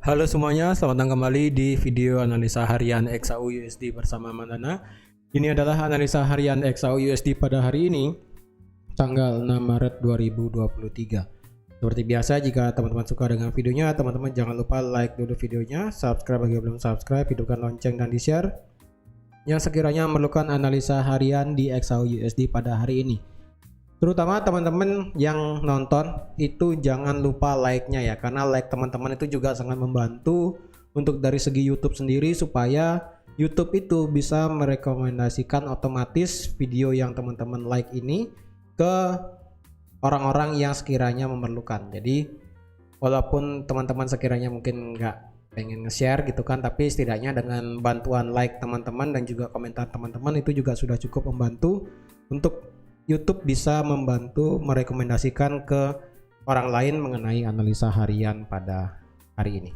Halo semuanya, selamat datang kembali di video analisa harian XAU USD bersama Mandana. Ini adalah analisa harian XAU USD pada hari ini, tanggal 6 Maret 2023. Seperti biasa, jika teman-teman suka dengan videonya, teman-teman jangan lupa like dulu videonya, subscribe bagi yang belum subscribe, hidupkan lonceng dan di-share yang sekiranya memerlukan analisa harian di XAU USD pada hari ini. Terutama teman-teman yang nonton itu jangan lupa like-nya ya, karena like teman-teman itu juga sangat membantu untuk dari segi YouTube sendiri, supaya YouTube itu bisa merekomendasikan otomatis video yang teman-teman like ini ke orang-orang yang sekiranya memerlukan. Jadi walaupun teman-teman sekiranya mungkin nggak pengen nge-share gitu kan, tapi setidaknya dengan bantuan like teman-teman dan juga komentar teman-teman itu juga sudah cukup membantu untuk YouTube bisa membantu merekomendasikan ke orang lain mengenai analisa harian pada hari ini.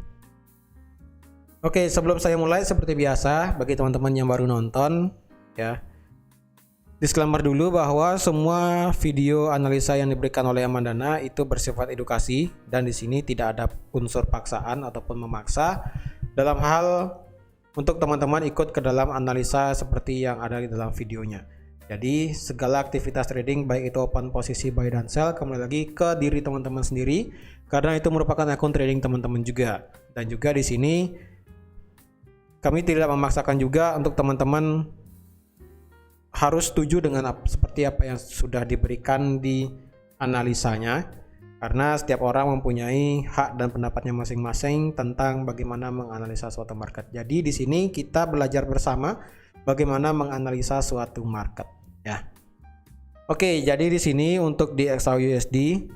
Oke, sebelum saya mulai seperti biasa, bagi teman-teman yang baru nonton ya, disclaimer dulu bahwa semua video analisa yang diberikan oleh Mandana itu bersifat edukasi dan di sini tidak ada unsur paksaan ataupun memaksa dalam hal untuk teman-teman ikut ke dalam analisa seperti yang ada di dalam videonya. Jadi segala aktivitas trading baik itu open posisi buy dan sell kembali lagi ke diri teman-teman sendiri, karena itu merupakan akun trading teman-teman juga. Dan juga di sini kami tidak memaksakan juga untuk teman-teman harus setuju dengan seperti apa yang sudah diberikan di analisanya, karena setiap orang mempunyai hak dan pendapatnya masing-masing tentang bagaimana menganalisa suatu market. Jadi di sini kita belajar bersama bagaimana menganalisa suatu market ya. Oke, jadi di sini untuk di XAU USD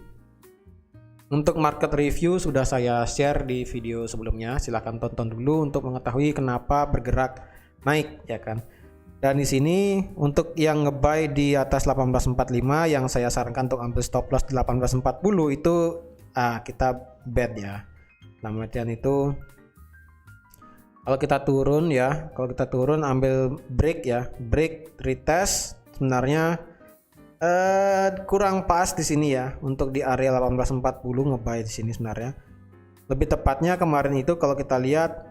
untuk market review sudah saya share di video sebelumnya. Silahkan tonton dulu untuk mengetahui kenapa bergerak naik ya kan. Dan di sini untuk yang ngebuy di atas 1845 yang saya sarankan untuk ambil stop loss di 1840 itu kita bet ya. Dalam artian itu kalau kita turun ambil break ya, break retest sebenarnya kurang pas di sini ya untuk di area 1840 ngebuy di sini sebenarnya. Lebih tepatnya kemarin itu kalau kita lihat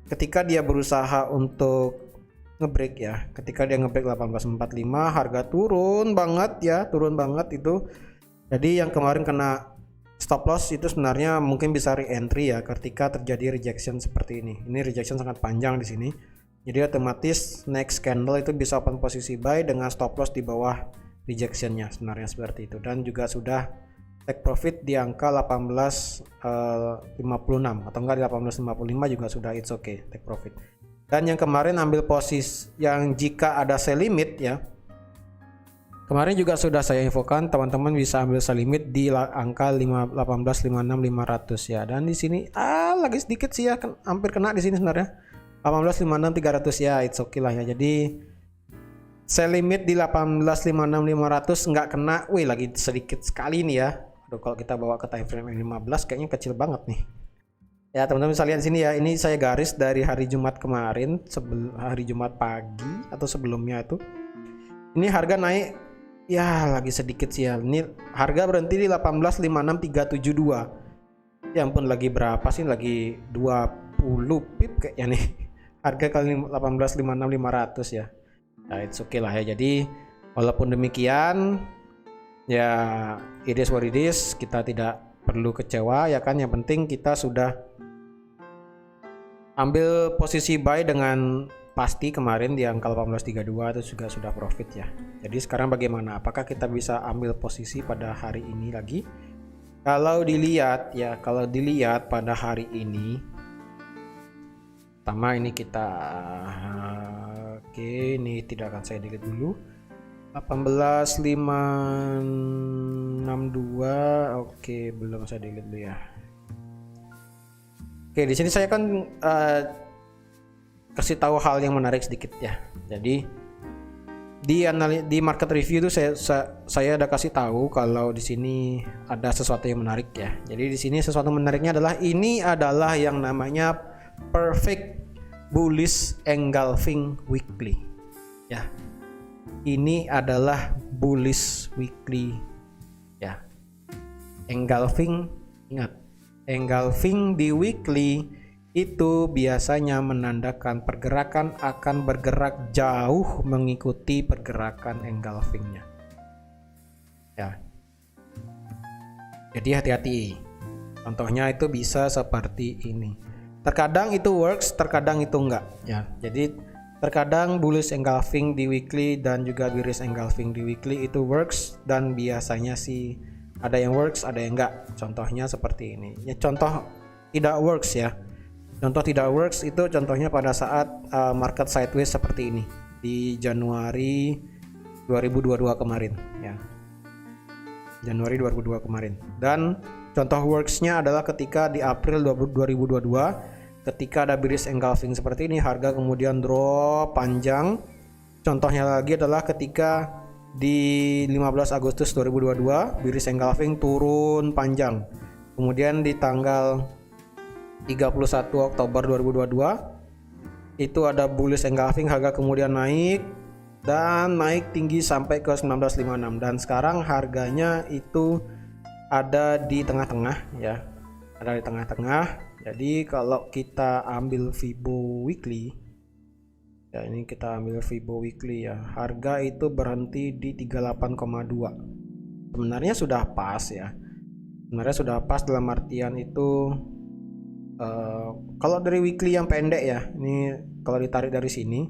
ketika dia berusaha untuk ngebreak ya, ketika dia ngebreak 1845 harga turun banget itu. Jadi yang kemarin kena stop loss itu sebenarnya mungkin bisa re-entry ya ketika terjadi rejection seperti ini. Ini rejection sangat panjang di sini. Jadi otomatis next candle itu bisa open posisi buy dengan stop loss di bawah rejectionnya sebenarnya seperti itu. Dan juga sudah take profit di angka 1856 atau enggak di 1855 juga sudah it's okay take profit. Dan yang kemarin ambil posisi yang jika ada sell limit ya, kemarin juga sudah saya infokan teman-teman bisa ambil sell limit di angka 1856.500 ya. Dan di sini lagi sedikit sih ya, hampir kena di sini sebenarnya. 1856.300 ya, it's okay lah ya. Jadi sell limit di 1856.500 nggak kena. Wih, lagi sedikit sekali nih ya. Aduh, kalau kita bawa ke time frame 15 kayaknya kecil banget nih. Ya teman-teman bisa lihat sini ya, ini saya garis dari hari Jumat kemarin, hari Jumat pagi atau sebelumnya itu. Ini harga naik ya lagi sedikit sih ya. Ini harga berhenti di 1856.372. Ya ampun, lagi berapa sih? Lagi 20 pip kayaknya nih. Harga kali 1856.500 ya. Nah, it's okay lah ya. Jadi walaupun demikian ya it is what it is, kita tidak perlu kecewa ya kan. Yang penting kita sudah ambil posisi buy dengan pasti kemarin di angka 1832 itu juga sudah profit ya. Jadi sekarang bagaimana? Apakah kita bisa ambil posisi pada hari ini lagi? Kalau dilihat pada hari ini, pertama ini kita ini tidak akan saya delete dulu. 18562 belum saya delete dulu ya. Di sini saya kan kasih tahu hal yang menarik sedikit ya. Jadi di market review itu saya ada kasih tahu kalau di sini ada sesuatu yang menarik ya. Jadi di sini sesuatu menariknya adalah ini adalah yang namanya perfect bullish engulfing weekly ya. Ini adalah bullish weekly ya. Engulfing, ingat engulfing di weekly itu biasanya menandakan pergerakan akan bergerak jauh mengikuti pergerakan engulfingnya. Ya. Jadi hati-hati. Contohnya itu bisa seperti ini. Terkadang itu works, terkadang itu enggak. Ya. Jadi terkadang bullish engulfing di weekly dan juga bearish engulfing di weekly itu works, dan biasanya sih ada yang works, ada yang enggak. Contohnya seperti ini. Ya, contoh tidak works ya. Contoh tidak works itu contohnya pada saat market sideways seperti ini di Januari 2022 kemarin ya. Januari 2022 kemarin. Dan contoh worksnya adalah ketika di April 2022 ketika ada bearish engulfing seperti ini, harga kemudian drop panjang. Contohnya lagi adalah ketika di 15 Agustus 2022 bearish engulfing turun panjang. Kemudian di tanggal 31 Oktober 2022 itu ada bullish engulfing, harga kemudian naik dan naik tinggi sampai ke 1956, dan sekarang harganya itu ada di tengah-tengah ya. Ada di tengah-tengah. Jadi kalau kita ambil Fibo weekly ya, ini kita ambil Fibo weekly ya, harga itu berhenti di 38,2. Sebenarnya sudah pas ya. Sebenarnya sudah pas dalam artian itu kalau dari weekly yang pendek ya, ini kalau ditarik dari sini,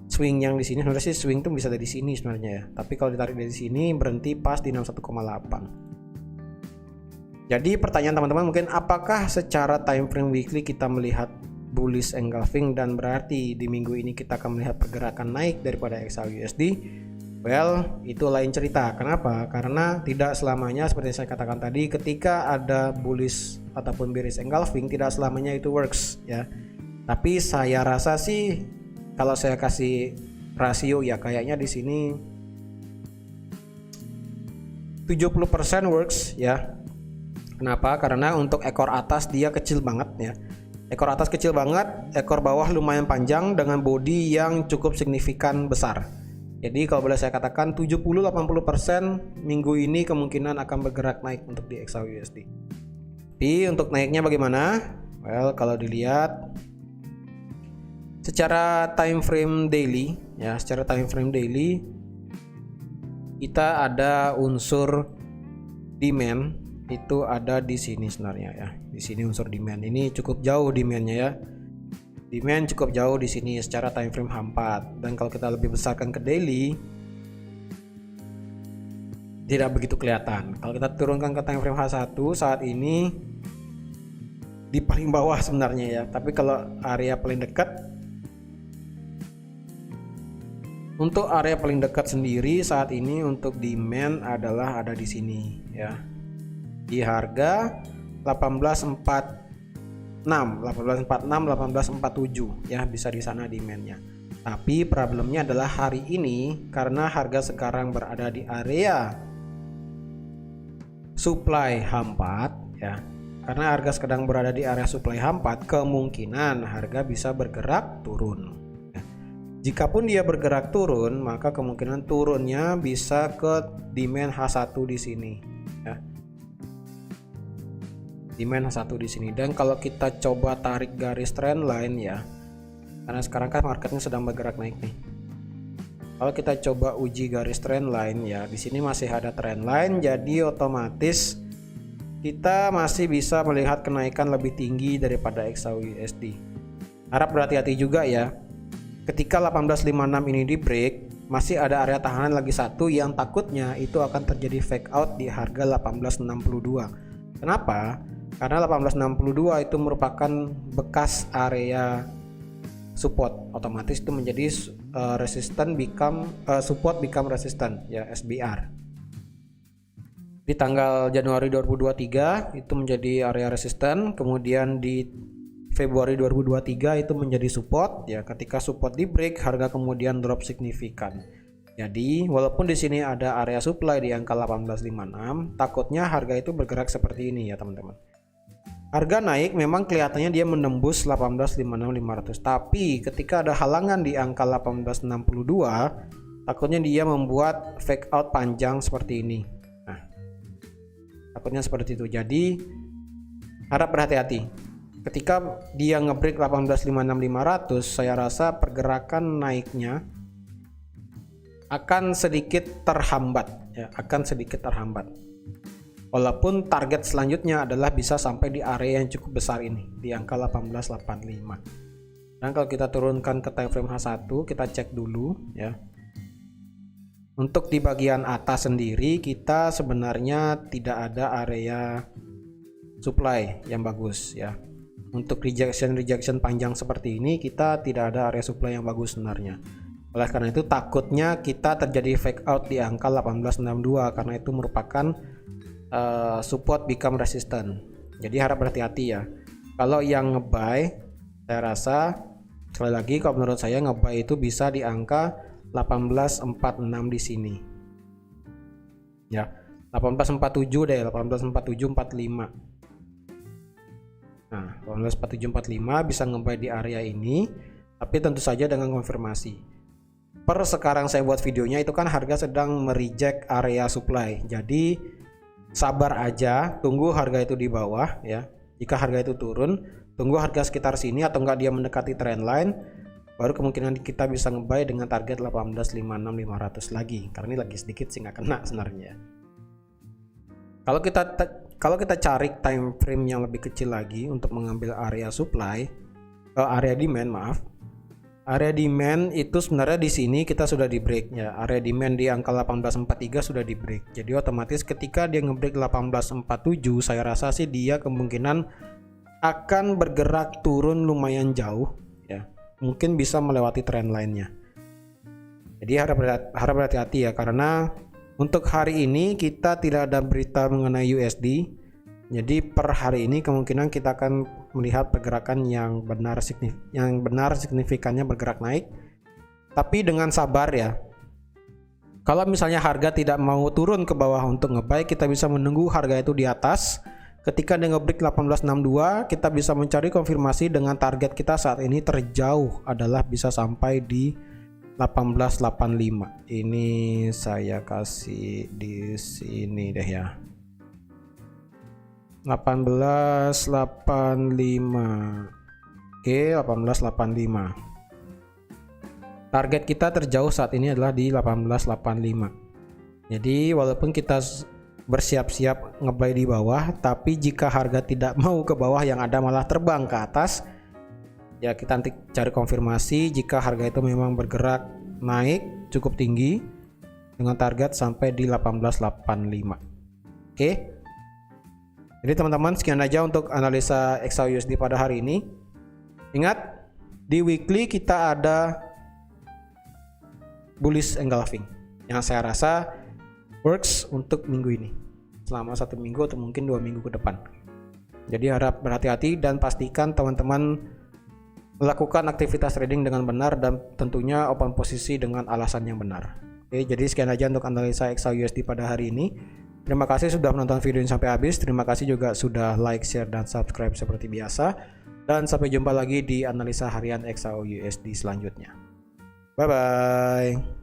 swing yang di sini sebenarnya sih swing tuh bisa dari sini sebenarnya ya. Tapi kalau ditarik dari sini berhenti pas di 61,8. Jadi pertanyaan teman-teman mungkin, apakah secara time frame weekly kita melihat bullish engulfing dan berarti di minggu ini kita akan melihat pergerakan naik daripada XAUUSD? Well, itu lain cerita. Kenapa? Karena tidak selamanya seperti yang saya katakan tadi, ketika ada bullish ataupun bearish engulfing tidak selamanya itu works ya. Tapi saya rasa sih kalau saya kasih rasio ya kayaknya di sini 70% works ya. Kenapa? Karena untuk ekor atas dia kecil banget ya. Ekor atas kecil banget, ekor bawah lumayan panjang dengan body yang cukup signifikan besar. Jadi kalau boleh saya katakan 70-80% minggu ini kemungkinan akan bergerak naik untuk di XAUUSD. Tapi untuk naiknya bagaimana? Well, kalau dilihat secara time frame daily ya, secara time frame daily kita ada unsur demand itu ada di sini sebenarnya ya. Di sini unsur demand ini cukup jauh demandnya ya. Demand cukup jauh di sini secara time frame H4, dan kalau kita lebih besarkan ke daily tidak begitu kelihatan. Kalau kita turunkan ke time frame H1 saat ini di paling bawah sebenarnya ya. Tapi kalau area paling dekat, untuk area paling dekat sendiri saat ini untuk demand adalah ada di sini ya. Di harga 1846, 1847 ya, bisa di sana demandnya. Tapi problemnya adalah hari ini karena harga sekarang berada di area supply H4 ya. Karena harga sedang berada di area supply H4, kemungkinan harga bisa bergerak turun. Ya. Jikapun dia bergerak turun, maka kemungkinan turunnya bisa ke demand H1 di sini ya. Demand H1 di sini. Dan kalau kita coba tarik garis trendline ya, karena sekarang kan marketnya sedang bergerak naik nih. Kalau kita coba uji garis trendline ya, di sini masih ada trendline, jadi otomatis kita masih bisa melihat kenaikan lebih tinggi daripada XAUUSD. Harap berhati-hati juga ya. Ketika 1856 ini di break, masih ada area tahanan lagi satu yang takutnya itu akan terjadi fake out di harga 1862. Kenapa? Karena 1862 itu merupakan bekas area support, otomatis itu menjadi resistant become support become resistant ya, SBR. Di tanggal Januari 2023 itu menjadi area resistant, kemudian di Februari 2023 itu menjadi support ya. Ketika support di break, harga kemudian drop signifikan. Jadi walaupun di sini ada area supply di angka 1856, takutnya harga itu bergerak seperti ini ya teman-teman. Harga naik memang kelihatannya dia menembus 1856.500, tapi ketika ada halangan di angka 1862, takutnya dia membuat fake out panjang seperti ini. Nah, takutnya seperti itu. Jadi harap berhati-hati. Ketika dia ngebreak 18.56500, saya rasa pergerakan naiknya akan sedikit terhambat ya, akan sedikit terhambat. Walaupun target selanjutnya adalah bisa sampai di area yang cukup besar ini, di angka 1885. Dan kalau kita turunkan ke time frame H1, kita cek dulu ya. Untuk di bagian atas sendiri kita sebenarnya tidak ada area supply yang bagus ya. Untuk rejection panjang seperti ini kita tidak ada area supply yang bagus sebenarnya. Oleh karena itu takutnya kita terjadi fake out di angka 1862 karena itu merupakan support become resistant. Jadi harap berhati-hati ya. Kalau yang ngebuy, saya rasa sekali lagi kalau menurut saya ngebuy itu bisa di angka 1846 di sini. Ya, 1847 deh, 184745. Nah, 184745 bisa ngebuy di area ini, tapi tentu saja dengan konfirmasi. Per sekarang saya buat videonya itu kan harga sedang mereject area supply. Jadi sabar aja, tunggu harga itu di bawah ya. Jika harga itu turun, tunggu harga sekitar sini atau enggak dia mendekati trendline, baru kemungkinan kita bisa ngebuy dengan target 18.56500 lagi. Karena ini lagi sedikit sih nggak kena sebenarnya. Kalau kita cari time frame yang lebih kecil lagi untuk mengambil area supply, area demand maaf. Area demand itu sebenarnya di sini kita sudah di break ya. Area demand di angka 1843 sudah di break. Jadi otomatis ketika dia ngebreak 1847, saya rasa sih dia kemungkinan akan bergerak turun lumayan jauh ya. Mungkin bisa melewati trend line-nya. Jadi harap berhati-hati ya, karena untuk hari ini kita tidak ada berita mengenai USD. Jadi per hari ini kemungkinan kita akan melihat pergerakan yang benar signifikannya bergerak naik. Tapi dengan sabar ya. Kalau misalnya harga tidak mau turun ke bawah untuk nge-buy, kita bisa menunggu harga itu di atas. Ketika dia nge-break 1862, kita bisa mencari konfirmasi dengan target kita saat ini terjauh adalah bisa sampai di 1885. Ini saya kasih di sini deh ya. 1885. Oke, 1885. Target kita terjauh saat ini adalah di 1885. Jadi walaupun kita bersiap-siap ngebuy di bawah, tapi jika harga tidak mau ke bawah yang ada malah terbang ke atas, ya kita nanti cari konfirmasi jika harga itu memang bergerak naik cukup tinggi dengan target sampai di 1885. Oke. Jadi teman-teman, sekian aja untuk analisa XAUUSD pada hari ini. Ingat, di weekly kita ada bullish engulfing yang saya rasa works untuk minggu ini, selama 1 minggu atau mungkin 2 minggu ke depan. Jadi harap berhati-hati dan pastikan teman-teman melakukan aktivitas trading dengan benar dan tentunya open posisi dengan alasan yang benar. Oke, jadi sekian aja untuk analisa XAUUSD pada hari ini. Terima kasih sudah menonton video ini sampai habis. Terima kasih juga sudah like, share, dan subscribe seperti biasa. Dan sampai jumpa lagi di analisa harian XAUUSD selanjutnya. Bye bye.